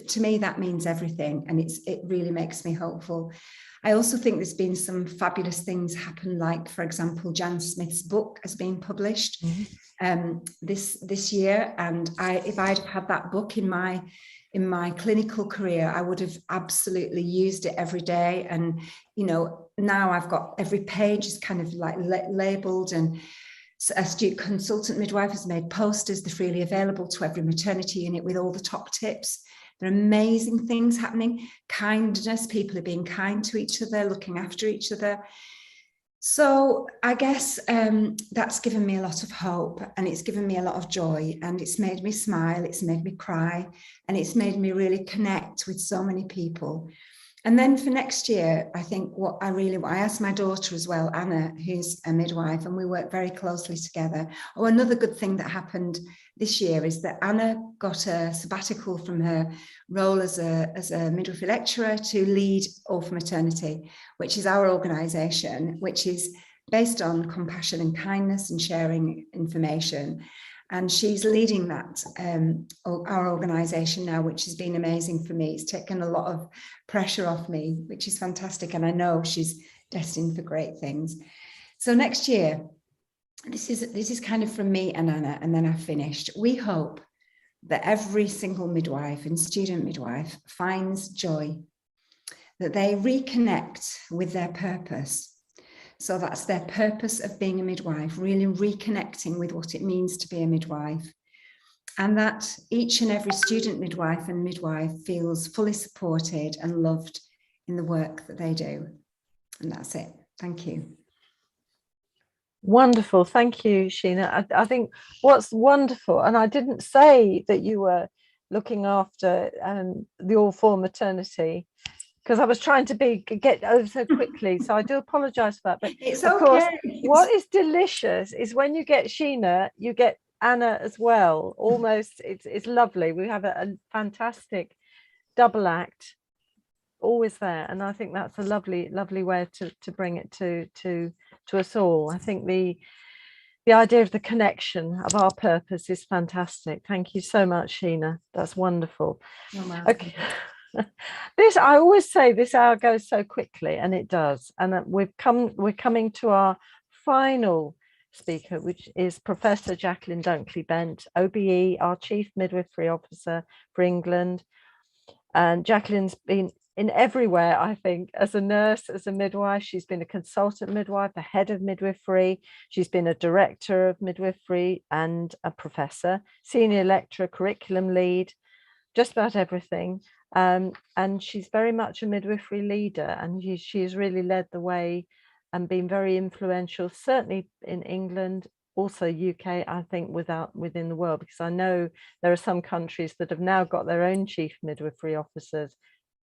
to me, that means everything. And it really makes me hopeful. I also think there's been some fabulous things happen, like, for example, Jan Smith's book has been published this year. And if I'd have had that book in my clinical career, I would have absolutely used it every day. And, now I've got every page is kind of like labeled, and a student consultant midwife has made posters. They're freely available to every maternity unit with all the top tips. There are amazing things happening. Kindness, people are being kind to each other, looking after each other. So I guess that's given me a lot of hope, and it's given me a lot of joy, and it's made me smile, it's made me cry, and it's made me really connect with so many people. And then for next year, I think I asked my daughter as well, Anna, who's a midwife, and we work very closely together. Oh, another good thing that happened this year is that Anna got a sabbatical from her role as a midwifery lecturer to lead All for Maternity, which is our organisation, which is based on compassion and kindness and sharing information. And she's leading that, our organisation now, which has been amazing for me. It's taken a lot of pressure off me, which is fantastic. And I know she's destined for great things. So next year, this is kind of from me and Anna, and then I've finished. We hope that every single midwife and student midwife finds joy, that they reconnect with their purpose. So that's their purpose of being a midwife, really reconnecting with what it means to be a midwife. And that each and every student midwife and midwife feels fully supported and loved in the work that they do. And that's it. Thank you. Wonderful. Thank you, Sheena. I think what's wonderful, and I didn't say that you were looking after the All for Maternity, because I was trying to get over so quickly. So I do apologise for that. But it's of okay. course, what is delicious is when you get Sheena, you get Anna as well. Almost, it's lovely. We have a fantastic double act always there, and I think that's a lovely way to bring it to us all. I think the idea of the connection of our purpose is fantastic. Thank you so much, Sheena. That's wonderful. Okay. This, I always say, this hour goes so quickly, and it does. And we're coming to our final speaker, which is Professor Jacqueline Dunkley-Bent, OBE, our Chief Midwifery Officer for England. And Jacqueline's been in everywhere, I think, as a nurse, as a midwife. She's been a consultant midwife, a head of midwifery. She's been a director of midwifery and a professor, senior lecturer, curriculum lead, just about everything. And she's very much a midwifery leader, and she has really led the way and been very influential, certainly in England, also UK, I think, within the world, because I know there are some countries that have now got their own chief midwifery officers,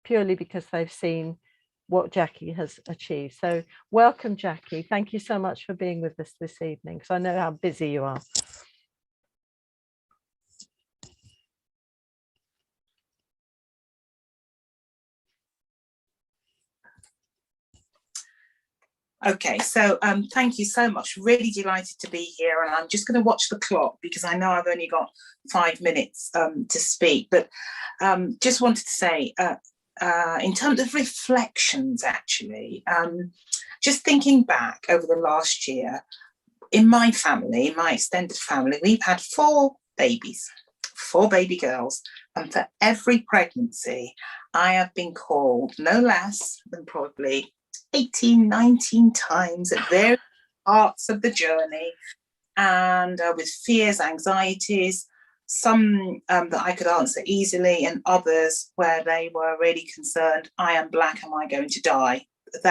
purely because they've seen what Jackie has achieved. So welcome, Jackie. Thank you so much for being with us this evening, because I know how busy you are. Okay, so thank you so much. Really delighted to be here, and I'm just going to watch the clock because I know I've only got 5 minutes to speak, but just wanted to say, in terms of reflections, actually, just thinking back over the last year, in my family, my extended family, we've had 4 babies, 4 baby girls, and for every pregnancy, I have been called no less than probably 18, 19 times at various parts of the journey, and with fears, anxieties, some that I could answer easily, and others where they were really concerned, I am Black, am I going to die?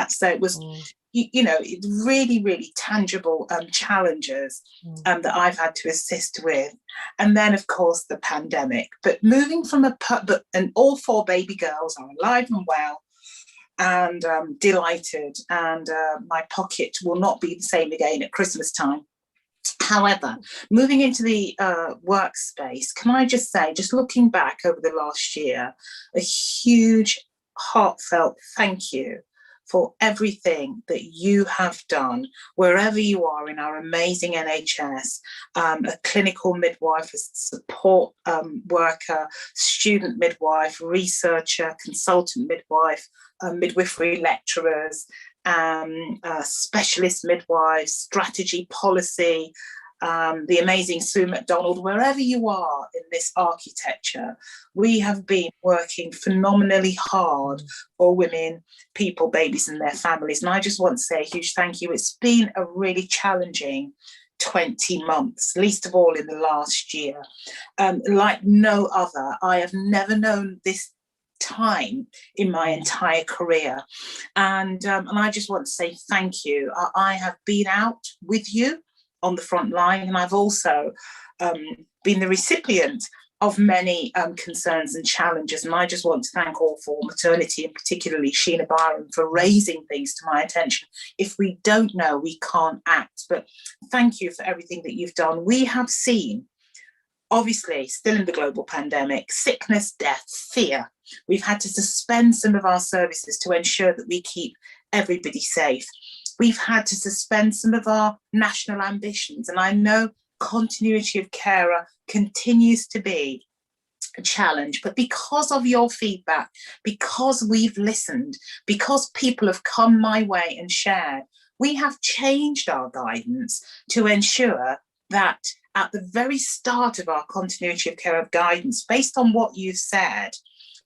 So it was, you know, really, really tangible challenges that I've had to assist with. And then, of course, the pandemic. But moving from and all 4 baby girls are alive and well, and delighted, and my pocket will not be the same again at Christmas time. However, moving into the workspace, can I just say, just looking back over the last year, a huge heartfelt thank you for everything that you have done, wherever you are in our amazing NHS, a clinical midwife, a support worker, student midwife, researcher, consultant midwife, midwifery lecturers, specialist midwives, strategy, policy, the amazing Sue McDonald, wherever you are in this architecture, we have been working phenomenally hard for women, people, babies and their families. And I just want to say a huge thank you. It's been a really challenging 20 months, least of all in the last year. Like no other, I have never known this time in my entire career. And I just want to say thank you. I have been out with you on the front line, and I've also been the recipient of many concerns and challenges. And I just want to thank all for maternity, and particularly Sheena Byram, for raising things to my attention. If we don't know, we can't act. But thank you for everything that you've done. We have seen, obviously, still in the global pandemic, sickness, death, fear. We've had to suspend some of our services to ensure that we keep everybody safe. We've had to suspend some of our national ambitions. And I know continuity of care continues to be a challenge, but because of your feedback, because we've listened, because people have come my way and shared, we have changed our guidance to ensure that at the very start of our continuity of care of guidance, based on what you've said,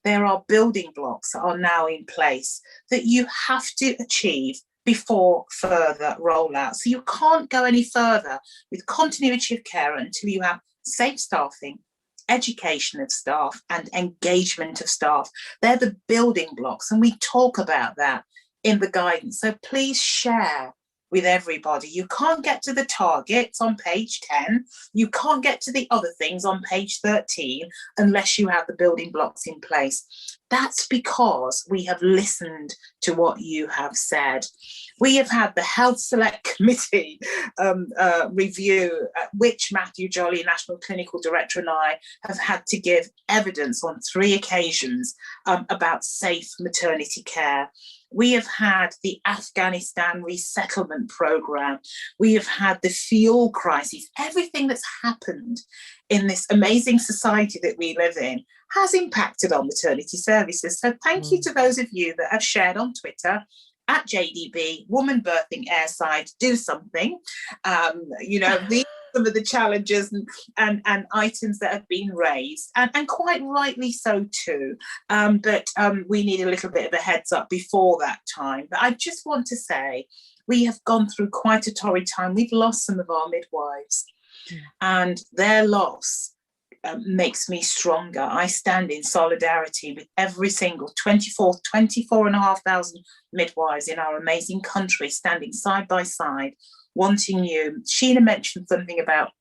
there are building blocks that are now in place that you have to achieve before further rollout. So you can't go any further with continuity of care until you have safe staffing, education of staff and engagement of staff. They're the building blocks, and we talk about that in the guidance. So please share with everybody. You can't get to the targets on page 10. You can't get to the other things on page 13 unless you have the building blocks in place. That's because we have listened to what you have said. We have had the Health Select Committee review, which Matthew Jolly, National Clinical Director, and I have had to give evidence on 3 occasions about safe maternity care. We have had the Afghanistan resettlement program. We have had the fuel crisis. Everything that's happened in this amazing society that we live in has impacted on maternity services. So thank you to those of you that have shared on Twitter at JDB, Woman Birthing Airside, do something. These are some of the challenges and items that have been raised, and quite rightly so too. But we need a little bit of a heads up before that time. But I just want to say, we have gone through quite a torrid time. We've lost some of our midwives, and their loss makes me stronger. I stand in solidarity with every single 24,500 midwives in our amazing country, standing side by side, wanting you. Sheena mentioned something about,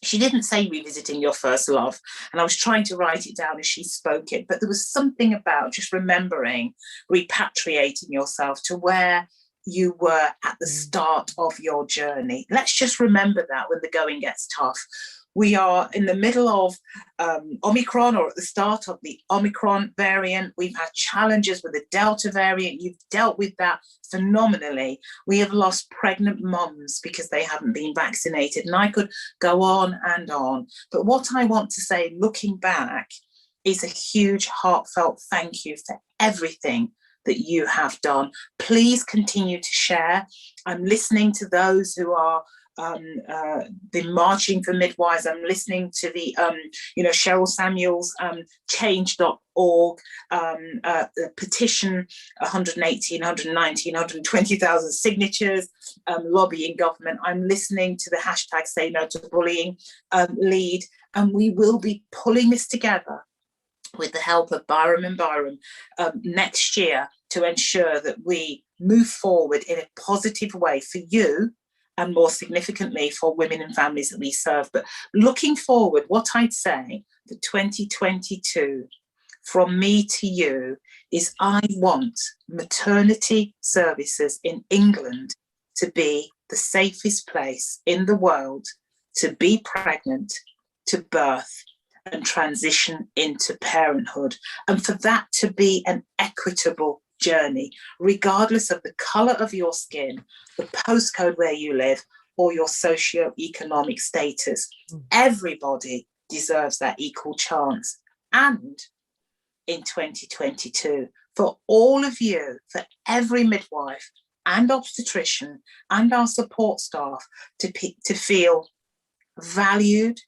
she didn't say revisiting your first love, and I was trying to write it down as she spoke it, but there was something about just remembering, repatriating yourself to where you were at the start of your journey. Let's just remember that when the going gets tough. We are in the middle of Omicron, or at the start of the Omicron variant. We've had challenges with the Delta variant. You've dealt with that phenomenally. We have lost pregnant mums because they haven't been vaccinated. And I could go on and on. But what I want to say, looking back, is a huge heartfelt thank you for everything that you have done. Please continue to share. I'm listening to those who are the Marching for Midwives. I'm listening to the Cheryl Samuels change.org petition, 118, 119, 120,000 signatures, lobbying government. I'm listening to the hashtag Say No to Bullying lead, and we will be pulling this together with the help of Byram and Byram next year to ensure that we move forward in a positive way for you, and more significantly for women and families that we serve. But looking forward, what I'd say for 2022 from me to you is, I want maternity services in England to be the safest place in the world to be pregnant, to birth, and transition into parenthood. And for that to be an equitable journey, regardless of the colour of your skin, the postcode where you live, or your socio-economic status. Everybody deserves that equal chance. And in 2022, for all of you, for every midwife and obstetrician and our support staff to feel valued,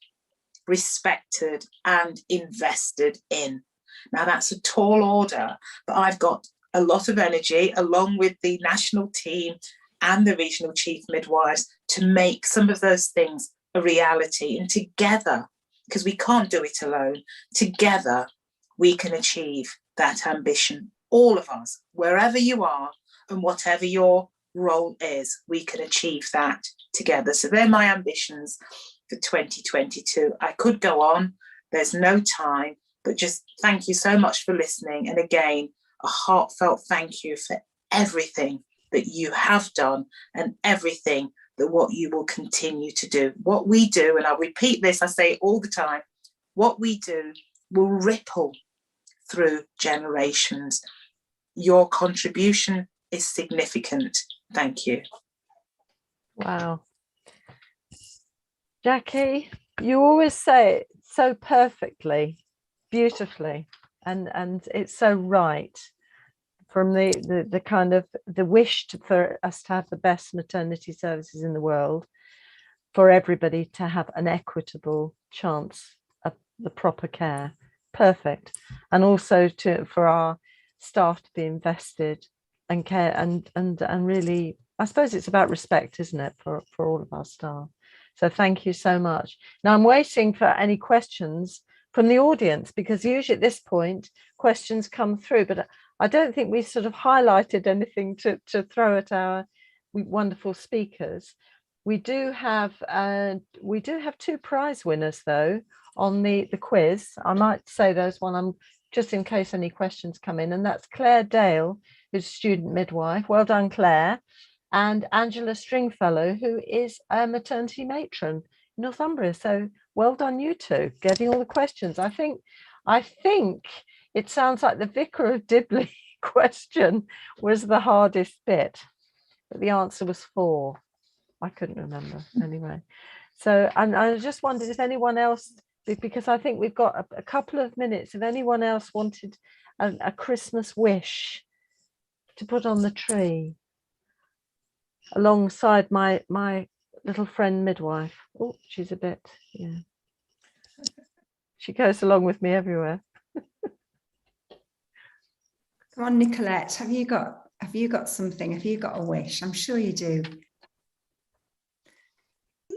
respected and invested in. Now that's a tall order, but I've got a lot of energy along with the national team and the regional chief midwives to make some of those things a reality. And together, because we can't do it alone, together we can achieve that ambition. All of us, wherever you are and whatever your role is, we can achieve that together. So they're my ambitions for 2022. I could go on, there's no time, but just thank you so much for listening. And again, a heartfelt thank you for everything that you have done and everything that what you will continue to do. What we do, and I'll repeat this, I say it all the time, what we do will ripple through generations. Your contribution is significant. Thank you. Wow. Jackie, you always say it so perfectly, beautifully, and it's so right. From the kind of the wish for us to have the best maternity services in the world, for everybody to have an equitable chance of the proper care. Perfect. And also for our staff to be invested and care and really, I suppose it's about respect, isn't it, for all of our staff. So thank you so much. Now I'm waiting for any questions from the audience, because usually at this point questions come through, but I don't think we sort of highlighted anything to throw at our wonderful speakers. We do have 2 prize winners though on the quiz. I might say those one just in case any questions come in, and that's Claire Dale, who's a student midwife. Well done, Claire. And Angela Stringfellow, who is a maternity matron in Northumbria. So well done, you two, getting all the questions. I think it sounds like the Vicar of Dibley question was the hardest bit, but the answer was 4. I couldn't remember anyway. So, and I just wondered if anyone else, because I think we've got a couple of minutes, if anyone else wanted a Christmas wish to put on the tree alongside my little friend midwife. Oh, she's a bit, yeah. She goes along with me everywhere. Come on, Nicolette, have you got something? Have you got a wish? I'm sure you do.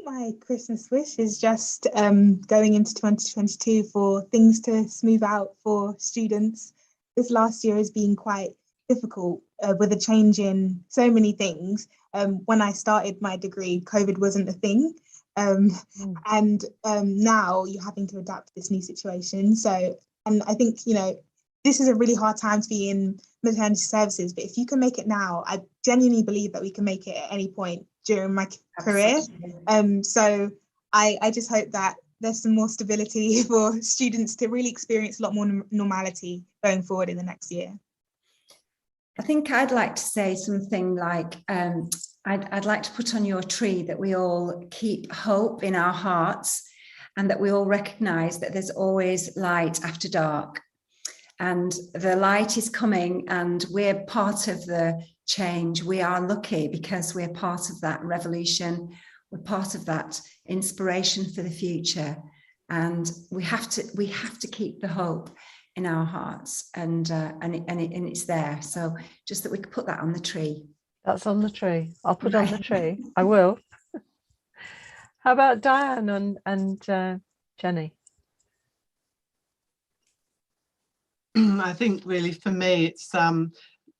My Christmas wish is just going into 2022 for things to smooth out for students. This last year has been quite difficult with a change in so many things. When I started my degree, COVID wasn't a thing. And now you're having to adapt to this new situation. So, and I think, this is a really hard time to be in maternity services, but if you can make it now, I genuinely believe that we can make it at any point during my career. So I just hope that there's some more stability for students to really experience a lot more normality going forward in the next year. I think I'd like to say something like, I'd like to put on your tree that we all keep hope in our hearts and that we all recognise that there's always light after dark. And the light is coming and we're part of the change. We are lucky because we're part of that revolution. We're part of that inspiration for the future. And we have to keep the hope in our hearts and it's there. So just that we could put that on the tree. That's on the tree. I'll put on the tree. I will. How about Diane and Jenny? I think really for me it's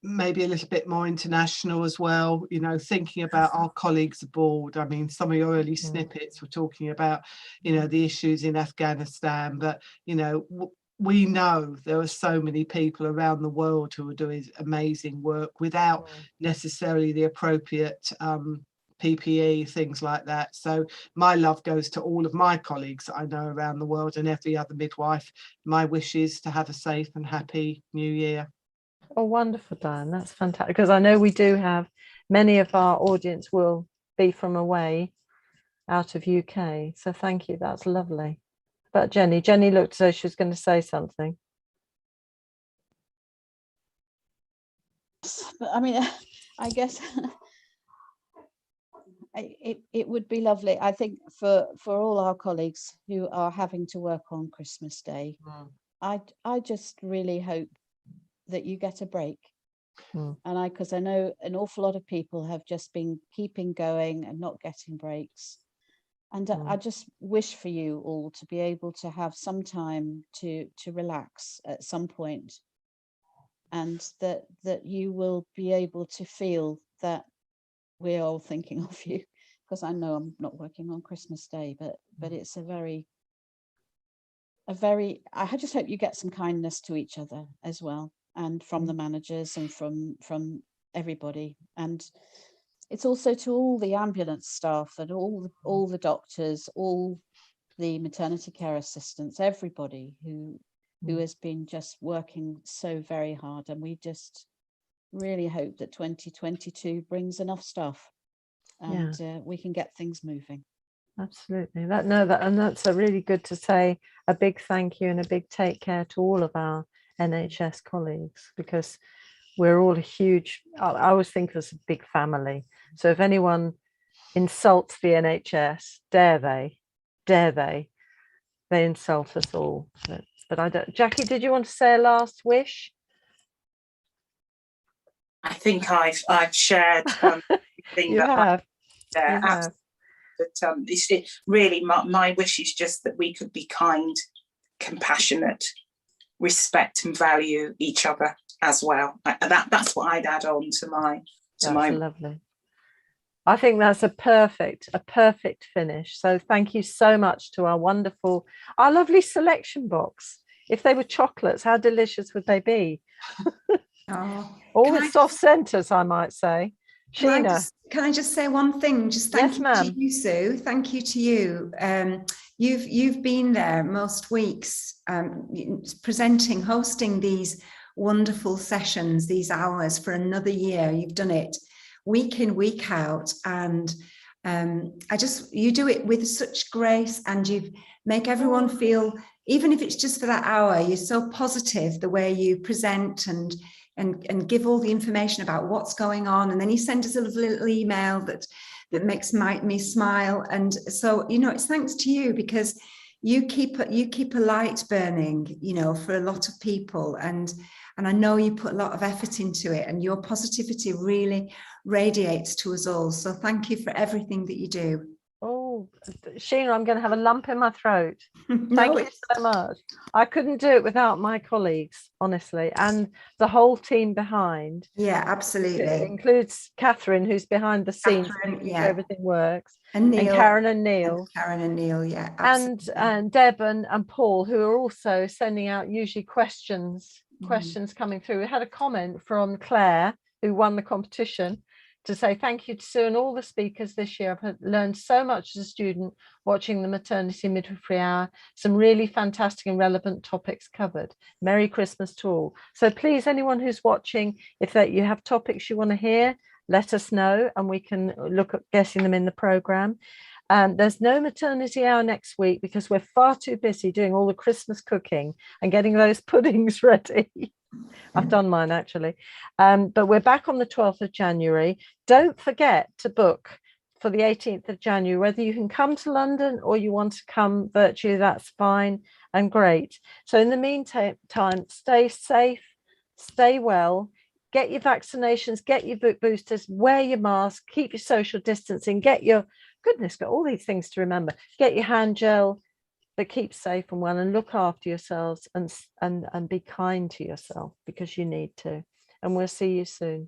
maybe a little bit more international as well, thinking about our colleagues abroad. I mean, some of your early snippets were talking about, the issues in Afghanistan, but, we know there are so many people around the world who are doing amazing work without necessarily the appropriate PPE, things like that. So my love goes to all of my colleagues that I know around the world and every other midwife. My wish is to have a safe and happy new year. Oh, wonderful, Diane. That's fantastic. Because I know we do have many of our audience will be from away out of UK. So thank you. That's lovely. But Jenny looked as though she was going to say something. I mean, I guess it would be lovely, I think, for all our colleagues who are having to work on Christmas Day. I just really hope that you get a break. And because I know an awful lot of people have just been keeping going and not getting breaks. And I just wish for you all to be able to have some time to relax at some point, and that you will be able to feel that we're all thinking of you. Because I know I'm not working on Christmas Day, but it's a very, I just hope you get some kindness to each other as well, and from the managers and from everybody. And it's also to all the ambulance staff and all the doctors, all the maternity care assistants, everybody who has been just working so very hard. And we just really hope that 2022 brings enough staff and we can get things moving. Absolutely. And that's a really good to say a big thank you and a big take care to all of our NHS colleagues, because we're all a huge, I always think of us as a big family. So if anyone insults the NHS, dare they insult us all. But I don't. Jackie, did you want to say a last wish? I think I've shared you have. But it's really my wish is just that we could be kind, compassionate, respect and value each other as well. That's what I'd add on to my. Lovely. I think that's a perfect finish. So thank you so much to our lovely selection box. If they were chocolates, how delicious would they be? All the soft centres, I might say. Sheena. Can I just say one thing? Just thank you to you, Sue. Thank you to you. You've been there most weeks, presenting, hosting these wonderful sessions, these hours for another year. You've done it week in, week out, and you do it with such grace, and you make everyone feel, even if it's just for that hour, you're so positive the way you present and give all the information about what's going on, and then you send us a little email that makes me smile. And so, it's thanks to you, because you keep a light burning, for a lot of people, and I know you put a lot of effort into it, and your positivity really radiates to us all. So thank you for everything that you do. Oh, Sheena, I'm going to have a lump in my throat. Thank you so much. I couldn't do it without my colleagues, honestly, and the whole team behind. Yeah, absolutely. It includes Catherine, who's behind the scenes, making sure everything works, and Neil, and Karen and Neil. Yeah, absolutely. And Deb and Paul, who are also sending out usually questions coming through. We had a comment from Claire, who won the competition, to say thank you to Sue and all the speakers this year. I've learned so much as a student watching the Maternity Midwifery Hour. Some really fantastic and relevant topics covered. Merry Christmas to all. So please, anyone who's watching, if you have topics you want to hear, let us know and we can look at getting them in the programme. There's no Maternity Hour next week because we're far too busy doing all the Christmas cooking and getting those puddings ready. I've done mine actually, but we're back on the 12th of January. Don't forget to book for the 18th of January, whether you can come to London or you want to come virtually, that's fine and great. So in the meantime, stay safe, stay well, get your vaccinations, get your boosters, wear your mask, keep your social distancing, got all these things to remember, get your hand gel, but keep safe and well and look after yourselves and be kind to yourself, because you need to. And we'll see you soon.